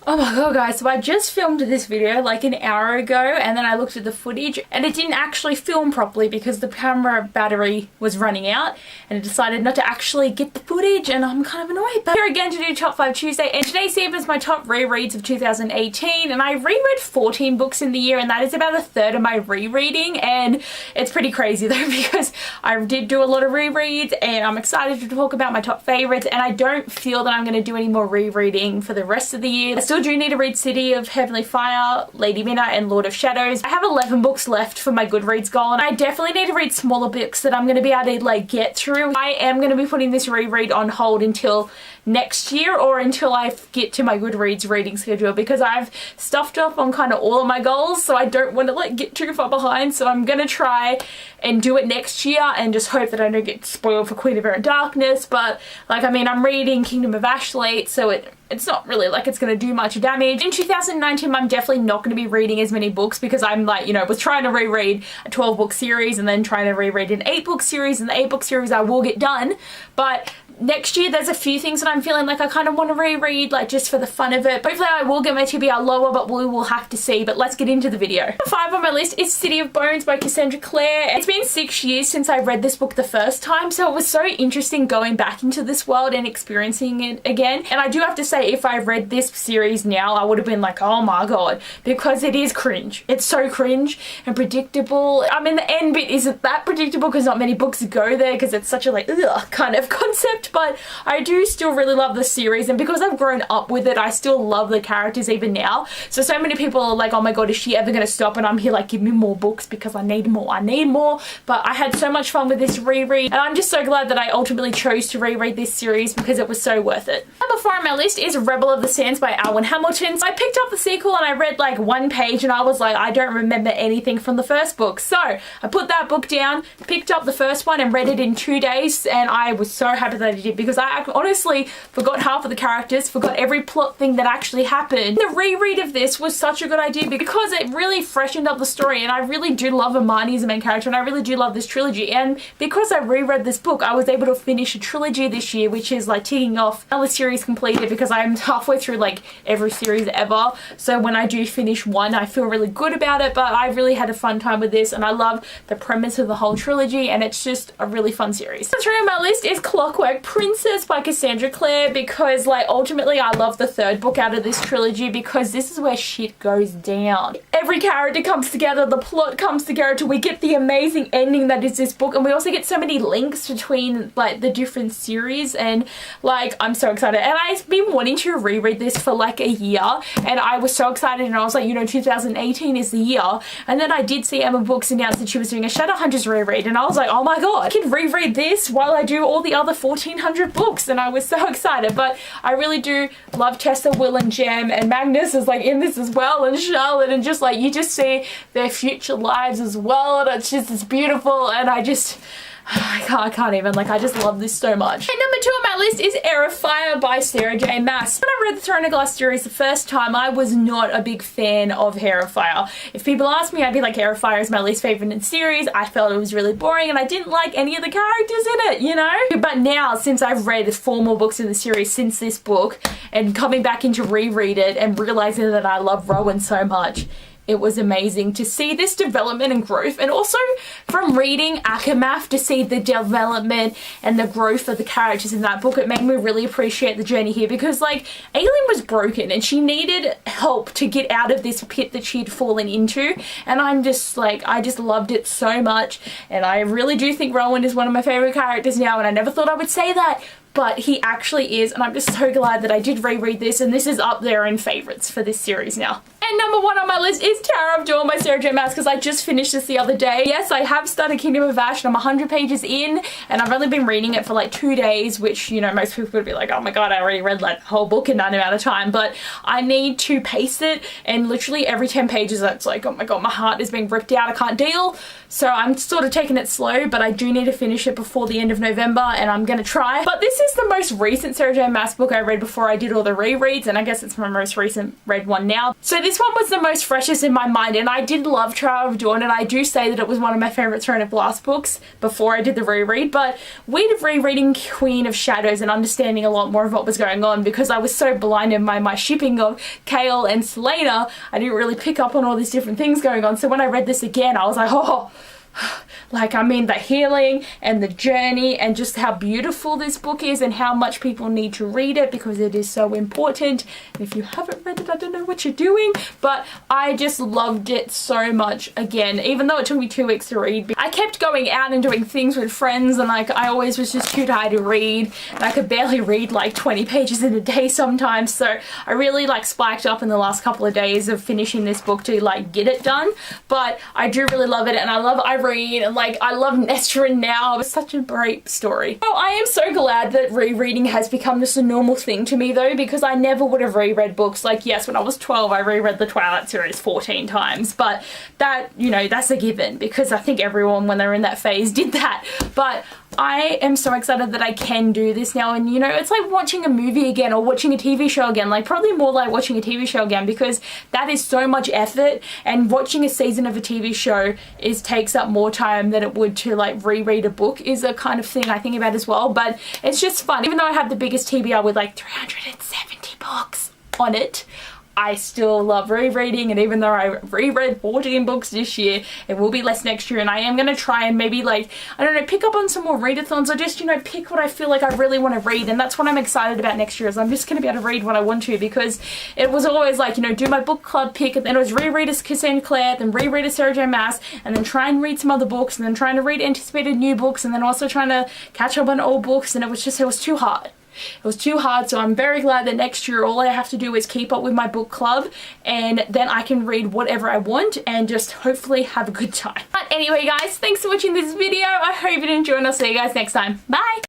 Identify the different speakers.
Speaker 1: Oh my god guys, so I just filmed this video like an hour ago and then I looked at the footage and it didn't actually film properly because the camera battery was running out and it decided not to actually get the footage and I'm kind of annoyed. But here again to do Top 5 Tuesday, and today's theme is my top rereads of 2018, and I reread 14 books in the year and that is about a third of my rereading, and it's pretty crazy though because I did do a lot of rereads and I'm excited to talk about my top favorites, and I don't feel that I'm going to do any more rereading for the rest of the year. I still do need to read City of Heavenly Fire, Lady Midnight and Lord of Shadows. I have 11 books left for my Goodreads goal and I definitely need to read smaller books that I'm going to be able to like get through. I am going to be putting this reread on hold until next year or until I get to my Goodreads reading schedule because I've stuffed up on kind of all of my goals, so I don't want to like get too far behind. So I'm going to try and do it next year and just hope that I don't get spoiled for Queen of Air and Darkness. But like, I mean, I'm reading Kingdom of Abbeyleec, so it's not really like it's going to do much damage. In 2019, I'm definitely not going to be reading as many books because I'm like, you know, was trying to reread a 12-book series and then trying to reread an 8-book series, and the 8-book series I will get done. But next year there's a few things that I'm feeling like I kind of want to reread, like just for the fun of it. Hopefully I will get my TBR lower, but we will have to see. But let's get into the video. Number 5 on my list is City of Bones by Cassandra Clare. It's been 6 years since I read this book the first time, so it was so interesting going back into this world and experiencing it again. And I do have to say, if I read this series now, I would have been like, oh my god, because it is cringe. It's so cringe and predictable. I mean, the end bit isn't that predictable because not many books go there because it's such a like ugh kind of concept, but I do still really love the series, and because I've grown up with it, I still love the characters even now. So many people are like, oh my god, is she ever going to stop? And I'm here like, give me more books because I need more, I need more. But I had so much fun with this reread, and I'm just so glad that I ultimately chose to reread this series because it was so worth it. Number 4 on my list is Rebel of the Sands by Alwyn Hamilton. So I picked up the sequel and I read like one page and I was like, I don't remember anything from the first book. So I put that book down, picked up the first one and read it in 2 days, and I was so happy that I did because I honestly forgot half of the characters, forgot every plot thing that actually happened. The reread of this was such a good idea because it really freshened up the story, and I really do love Hermione as a main character, and I really do love this trilogy. And because I reread this book, I was able to finish a trilogy this year, which is like ticking off another series completed because I'm halfway through like every series ever. So when I do finish one, I feel really good about it, but I really had a fun time with this and I love the premise of the whole trilogy, and it's just a really fun series. Number 3 on my list is Clockwork Princess by Cassandra Clare because like ultimately I love the third book out of this trilogy because this is where shit goes down. Every character comes together, the plot comes together, we get the amazing ending that is this book, and we also get so many links between like the different series, and like I'm so excited. And I've been wanting to reread this for like a year, and I was so excited, and I was like, you know, 2018 is the year. And then I did see Emma Books announce that she was doing a Shadowhunters reread, and I was like, oh my god, I can reread this while I do all the other 1400 books, and I was so excited. But I really do love Tessa, Will and Jem, and Magnus is like in this as well, and Charlotte, and just like you just see their future lives as well, and it's beautiful, and I can't even, like, I just love this so much. And number 2 on my list is Afire by Sarah J. Maas. When I read the Throne of Glass series the first time, I was not a big fan of Afire. If people ask me, I'd be like, Afire is my least favorite in the series. I felt it was really boring and I didn't like any of the characters in it, you know? But now, since I've read 4 more books in the series since this book, and coming back into reread it and realizing that I love Rowan so much, it was amazing to see this development and growth, and also from reading Akamath to see the development and the growth of the characters in that book. It made me really appreciate the journey here because like Aileen was broken and she needed help to get out of this pit that she'd fallen into, and I'm just like, I just loved it so much, and I really do think Rowan is one of my favorite characters now, and I never thought I would say that, but he actually is, and I'm just so glad that I did reread this, and this is up there in favorites for this series now. And number 1 on my list is Tower of Dawn by Sarah J. Maas because I just finished this the other day. Yes, I have started Kingdom of Ash and I'm 100 pages in, and I've only been reading it for like 2 days, which, you know, most people would be like, oh my god, I already read like the whole book in that amount of time, but I need to pace it, and literally every 10 pages that's like, oh my god, my heart is being ripped out, I can't deal. So I'm sort of taking it slow, but I do need to finish it before the end of November, and I'm gonna try. But this is the most recent Sarah J. Maas book I read before I did all the rereads, and I guess it's my most recent read one now. So this this one was the most freshest in my mind, and I did love Trial of Dawn, and I do say that it was one of my favourite Throne of Glass books before I did the reread, but with rereading Queen of Shadows and understanding a lot more of what was going on, because I was so blinded by my shipping of Kale and Selena, I didn't really pick up on all these different things going on. So when I read this again, I was like, oh, like, I mean, the healing and the journey and just how beautiful this book is and how much people need to read it because it is so important. And if you haven't read it, I don't know what you're doing, but I just loved it so much again, even though it took me 2 weeks to read. I kept going out and doing things with friends, and like I always was just too tired to read, and I could barely read like 20 pages in a day sometimes. So I really like spiked up in the last couple of days of finishing this book to like get it done. But I do really love it, and I love Irene, and like I love Nestrin now. It's such a great story. Oh, I am so glad that rereading has become just a normal thing to me though, because I never would have reread books. Like, yes, when I was 12 I reread the Twilight series 14 times, but that, you know, that's a given because I think everyone when they're in that phase did that. But I am so excited that I can do this now, and you know, it's like watching a movie again or watching a TV show again, like probably more like watching a TV show again, because that is so much effort, and watching a season of a TV show takes up more time than it would to like reread a book is a kind of thing I think about as well. But it's just fun. Even though I have the biggest TBR with like 370 books on it, I still love rereading, and even though I reread 14 books this year, it will be less next year, and I am going to try and maybe like, I don't know, pick up on some more readathons, or just, you know, pick what I feel like I really want to read. And that's what I'm excited about next year, is I'm just going to be able to read what I want to, because it was always like, you know, do my book club pick, and then it was reread a Cassandra Clare, then reread a Sarah J Maas, and then try and read some other books, and then trying to read anticipated new books, and then also trying to catch up on old books, and it was too hard. It was too hard, so I'm very glad that next year all I have to do is keep up with my book club, and then I can read whatever I want and just hopefully have a good time. But anyway guys, thanks for watching this video. I hope you enjoyed, and I'll see you guys next time. Bye!